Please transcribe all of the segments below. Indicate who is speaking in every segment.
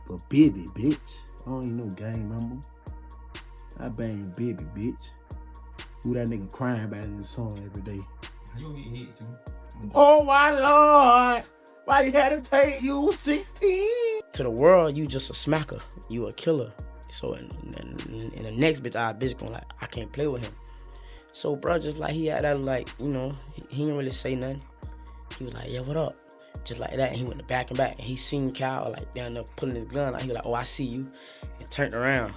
Speaker 1: But Bibby, bitch. I don't even know gang number. I bang Bibby, bitch. Who that nigga crying about in the song every day.
Speaker 2: You don't get hit, too.
Speaker 1: Oh my Lord! Why you had to take you 16?
Speaker 3: To the world, you just a smacker. You a killer. So in the next bitch, our bitch gonna like, I can't play with him. So bro, just like he had that like, you know, he didn't really say nothing. He was like, yeah, what up? Just like that, and he went to back and back, and he seen Cal like down there pulling his gun out. He was like, oh, I see you, and turned around.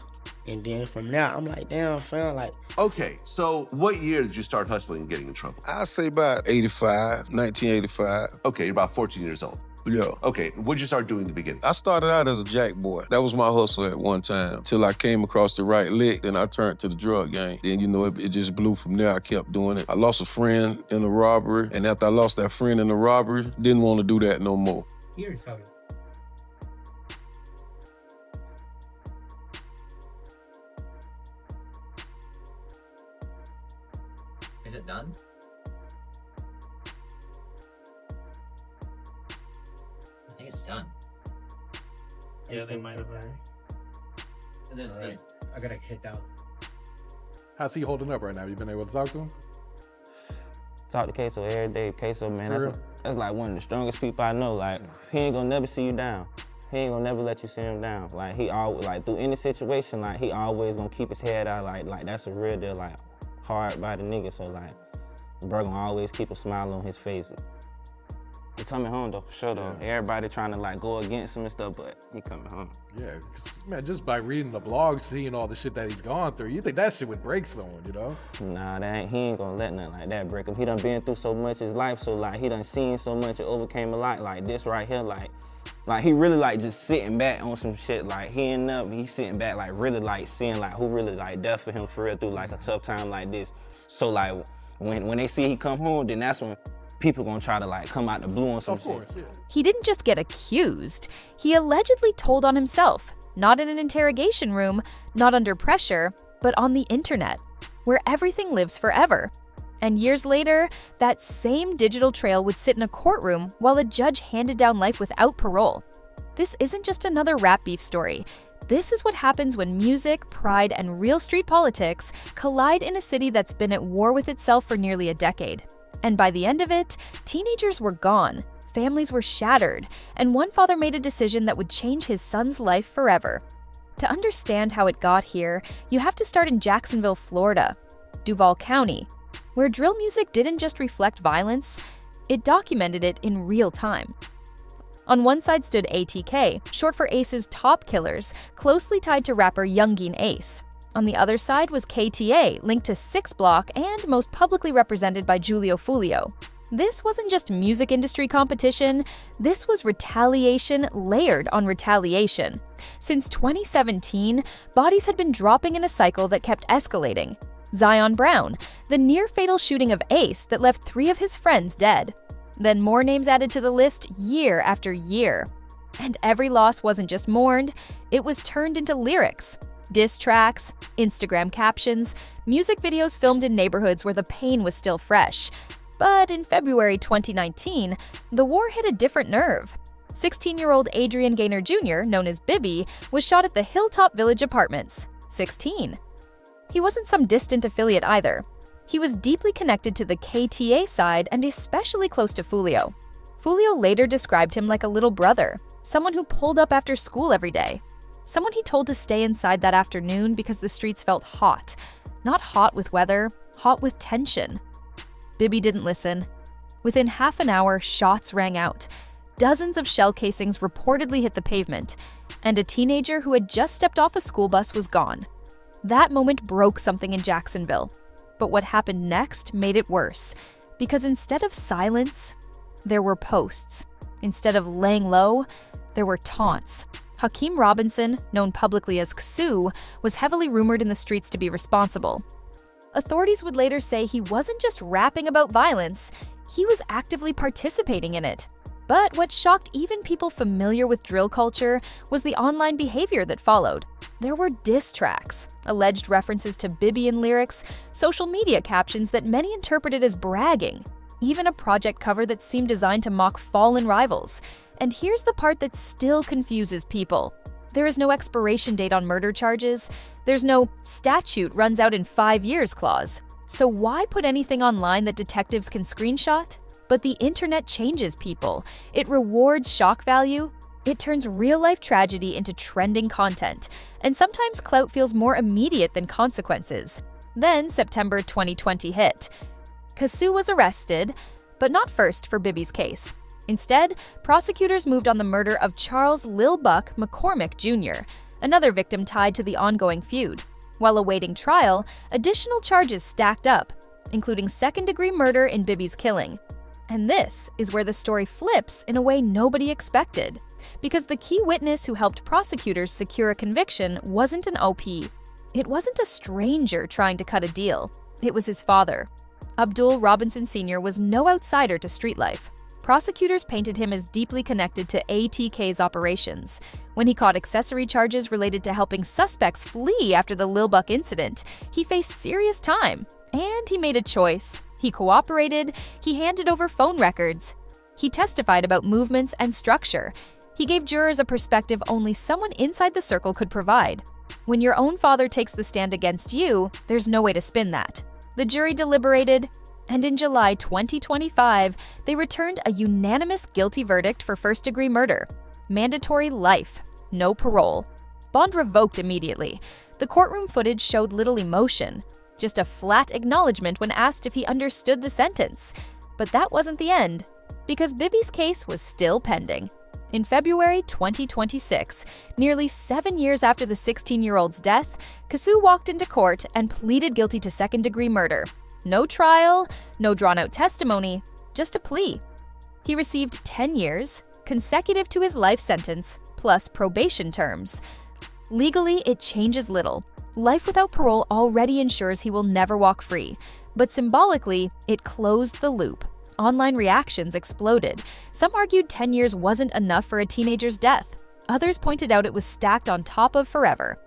Speaker 3: And then from there, I'm like, damn, fam, like.
Speaker 4: Okay, so what year did you start hustling and getting in trouble?
Speaker 5: I'd say about 1985.
Speaker 4: Okay, you're about 14 years old.
Speaker 5: Yeah.
Speaker 4: Okay, what'd you start doing in the beginning?
Speaker 5: I started out as a jack boy. That was my hustle at one time. Till I came across the right lick, then I turned to the drug game. Then, you know, it just blew from there. I kept doing it. I lost a friend in a robbery, and after I lost that friend in the robbery, didn't want to do that no more.
Speaker 2: Here's something.
Speaker 6: Is it done? I think it's done.
Speaker 2: Yeah, they might have been.
Speaker 6: And then,
Speaker 2: Alright, I gotta hit down.
Speaker 7: How's he holding up right now? You been able to talk to him?
Speaker 8: Talk to Ksoo every day. Ksoo, man,
Speaker 7: For real?
Speaker 8: that's like one of the strongest people I know. Like, he ain't gonna never see you down. He ain't gonna never let you see him down. Like, he always, like, through any situation, like, he always gonna keep his head out. Like that's a real deal, like, hard by the nigga. So, like, bro gonna always keep a smile on his face. He coming home, though, for sure, though.
Speaker 7: Yeah.
Speaker 8: Everybody trying to, like, go against him and stuff, but he coming home.
Speaker 7: Yeah, 'cause, man, just by reading the blog, seeing all the shit that he's gone through, you think that shit would break someone, you know?
Speaker 8: Nah, he ain't gonna let nothing like that break him. He done been through so much in his life, so like he done seen so much and overcame a lot. Like this right here, like he really like just sitting back on some shit. Like he's sitting back like really like seeing like who really like there for him for real through like a tough time like this. So like when they see he come home, then that's when people gonna try to like come out the blue on some shit.
Speaker 7: Of course, yeah.
Speaker 9: He didn't just get accused, he allegedly told on himself, not in an interrogation room, not under pressure, but on the internet, where everything lives forever. And years later, that same digital trail would sit in a courtroom while a judge handed down life without parole. This isn't just another rap beef story. This is what happens when music, pride, and real street politics collide in a city that's been at war with itself for nearly a decade. And by the end of it, teenagers were gone, families were shattered, and one father made a decision that would change his son's life forever. To understand how it got here, you have to start in Jacksonville, Florida, Duval County, where drill music didn't just reflect violence, it documented it in real time. On one side stood ATK, short for Ace's Top Killers, closely tied to rapper Youngeen Ace. On the other side was KTA, linked to 6 Block and most publicly represented by Julio Fulio. This wasn't just music industry competition, this was retaliation layered on retaliation. Since 2017, bodies had been dropping in a cycle that kept escalating. Zion Brown, the near-fatal shooting of Ace that left 3 of his friends dead. Then more names added to the list year after year. And every loss wasn't just mourned, it was turned into lyrics. Diss tracks, Instagram captions, music videos filmed in neighborhoods where the pain was still fresh. But in February 2019, the war hit a different nerve. 16-year-old Adrian Gaynor Jr., known as Bibby, was shot at the Hilltop Village Apartments, 16. He wasn't some distant affiliate either. He was deeply connected to the KTA side and especially close to Fulio. Fulio later described him like a little brother, someone who pulled up after school every day. Someone he told to stay inside that afternoon because the streets felt hot. Not hot with weather, hot with tension. Bibby didn't listen. Within half an hour, shots rang out. Dozens of shell casings reportedly hit the pavement, and a teenager who had just stepped off a school bus was gone. That moment broke something in Jacksonville. But what happened next made it worse, because instead of silence, there were posts. Instead of laying low, there were taunts. Hakeem Robinson, known publicly as Ksoo, was heavily rumored in the streets to be responsible. Authorities would later say he wasn't just rapping about violence, he was actively participating in it. But what shocked even people familiar with drill culture was the online behavior that followed. There were diss tracks, alleged references to Bibby in lyrics, social media captions that many interpreted as bragging, even a project cover that seemed designed to mock fallen rivals. And here's the part that still confuses people. There is no expiration date on murder charges. There's no statute runs out in 5 years clause. So why put anything online that detectives can screenshot? But the internet changes people. It rewards shock value. It turns real-life tragedy into trending content. And sometimes clout feels more immediate than consequences. Then September 2020 hit. Ksoo was arrested, but not first for Bibi's case. Instead, prosecutors moved on the murder of Charles Lil Buck McCormick Jr., another victim tied to the ongoing feud. While awaiting trial, additional charges stacked up, including second-degree murder in Bibi's killing. And this is where the story flips in a way nobody expected, because the key witness who helped prosecutors secure a conviction wasn't an OP. It wasn't a stranger trying to cut a deal. It was his father. Abdul Robinson Sr. was no outsider to street life. Prosecutors painted him as deeply connected to ATK's operations. When he caught accessory charges related to helping suspects flee after the Lil Buck incident, he faced serious time. And he made a choice. He cooperated, he handed over phone records. He testified about movements and structure. He gave jurors a perspective only someone inside the circle could provide. When your own father takes the stand against you, there's no way to spin that. The jury deliberated, and in July 2025, they returned a unanimous guilty verdict for first-degree murder. Mandatory life, no parole. Bond revoked immediately. The courtroom footage showed little emotion, just a flat acknowledgement when asked if he understood the sentence. But that wasn't the end, because Bibi's case was still pending. In February 2026, nearly 7 years after the 16-year-old's death, Ksoo walked into court and pleaded guilty to second-degree murder. No trial, no drawn-out testimony, just a plea. He received 10 years, consecutive to his life sentence, plus probation terms. Legally, it changes little. Life without parole already ensures he will never walk free. But symbolically, it closed the loop. Online reactions exploded. Some argued 10 years wasn't enough for a teenager's death. Others pointed out it was stacked on top of forever.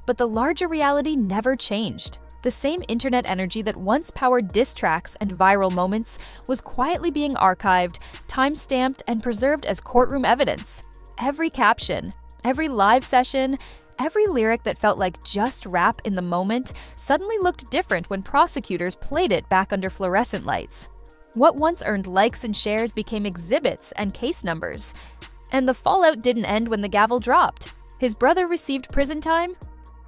Speaker 9: But the larger reality never changed. The same internet energy that once powered diss tracks and viral moments was quietly being archived, time-stamped, and preserved as courtroom evidence. Every caption, every live session, every lyric that felt like just rap in the moment suddenly looked different when prosecutors played it back under fluorescent lights. What once earned likes and shares became exhibits and case numbers. And the fallout didn't end when the gavel dropped. His brother received prison time.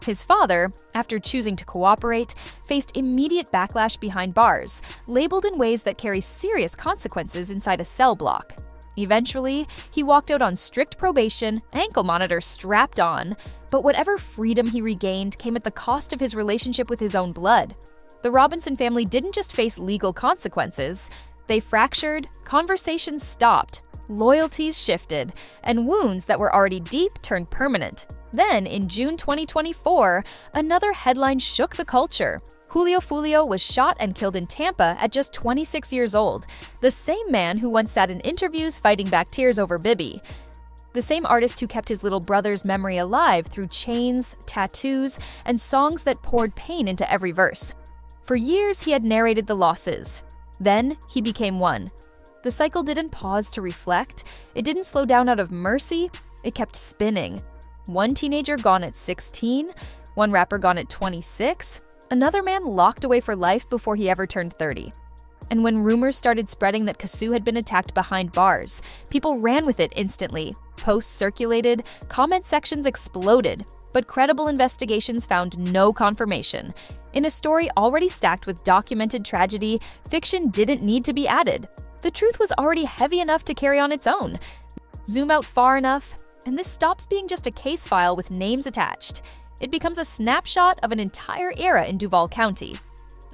Speaker 9: His father, after choosing to cooperate, faced immediate backlash behind bars, labeled in ways that carry serious consequences inside a cell block. Eventually, he walked out on strict probation, ankle monitor strapped on, but whatever freedom he regained came at the cost of his relationship with his own blood. The Robinson family didn't just face legal consequences, they fractured, conversations stopped, loyalties shifted, and wounds that were already deep turned permanent. Then, in June 2024, another headline shook the culture. Julio Fulio was shot and killed in Tampa at just 26 years old, the same man who once sat in interviews fighting back tears over Bibi. The same artist who kept his little brother's memory alive through chains, tattoos, and songs that poured pain into every verse. For years, he had narrated the losses. Then, he became one. The cycle didn't pause to reflect. It didn't slow down out of mercy. It kept spinning. One teenager gone at 16, one rapper gone at 26, another man locked away for life before he ever turned 30. And when rumors started spreading that Ksoo had been attacked behind bars, people ran with it instantly. Posts circulated, comment sections exploded, but credible investigations found no confirmation. In a story already stacked with documented tragedy, fiction didn't need to be added. The truth was already heavy enough to carry on its own. Zoom out far enough, and this stops being just a case file with names attached. It becomes a snapshot of an entire era in Duval County.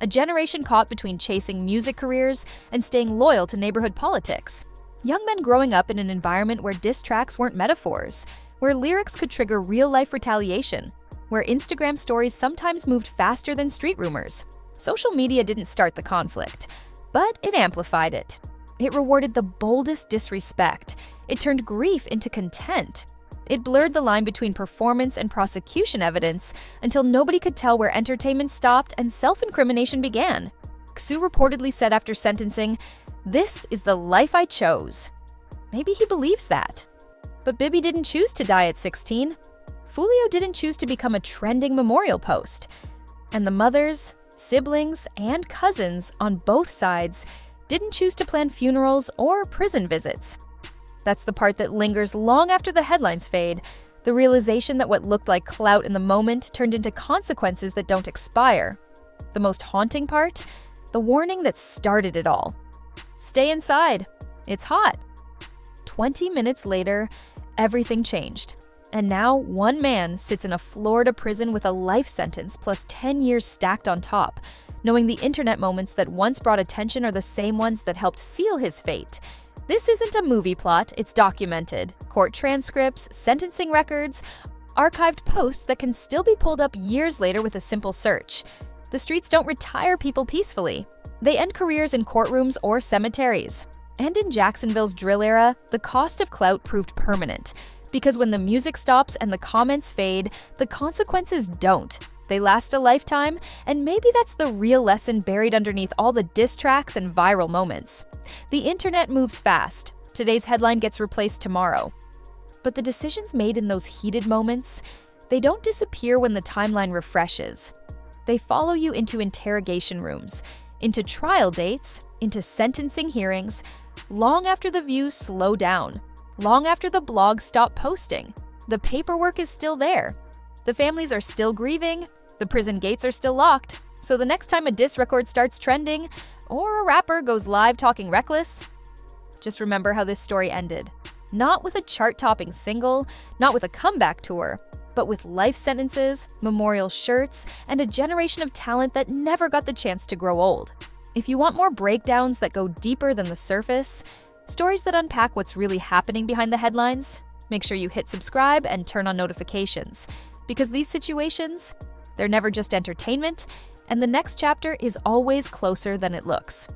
Speaker 9: A generation caught between chasing music careers and staying loyal to neighborhood politics. Young men growing up in an environment where diss tracks weren't metaphors, where lyrics could trigger real-life retaliation, where Instagram stories sometimes moved faster than street rumors. Social media didn't start the conflict, but it amplified it. It rewarded the boldest disrespect. It turned grief into content. It blurred the line between performance and prosecution evidence until nobody could tell where entertainment stopped and self-incrimination began. Ksoo reportedly said after sentencing, "This is the life I chose." Maybe he believes that. But Bibi didn't choose to die at 16. Fulio didn't choose to become a trending memorial post. And the mothers, siblings, and cousins on both sides didn't choose to plan funerals or prison visits. That's the part that lingers long after the headlines fade, the realization that what looked like clout in the moment turned into consequences that don't expire. The most haunting part? The warning that started it all. Stay inside. It's hot. 20 minutes later, everything changed. And now one man sits in a Florida prison with a life sentence plus 10 years stacked on top, knowing the internet moments that once brought attention are the same ones that helped seal his fate. This isn't a movie plot, it's documented. Court transcripts, sentencing records, archived posts that can still be pulled up years later with a simple search. The streets don't retire people peacefully. They end careers in courtrooms or cemeteries. And in Jacksonville's drill era, the cost of clout proved permanent. Because when the music stops and the comments fade, the consequences don't. They last a lifetime, and maybe that's the real lesson buried underneath all the diss tracks and viral moments. The internet moves fast. Today's headline gets replaced tomorrow. But the decisions made in those heated moments, they don't disappear when the timeline refreshes. They follow you into interrogation rooms, into trial dates, into sentencing hearings, long after the views slow down, long after the blogs stop posting. The paperwork is still there. The families are still grieving, the prison gates are still locked, so the next time a diss record starts trending, or a rapper goes live talking reckless, just remember how this story ended. Not with a chart-topping single, not with a comeback tour, but with life sentences, memorial shirts, and a generation of talent that never got the chance to grow old. If you want more breakdowns that go deeper than the surface, stories that unpack what's really happening behind the headlines, make sure you hit subscribe and turn on notifications. Because these situations, they're never just entertainment, and the next chapter is always closer than it looks.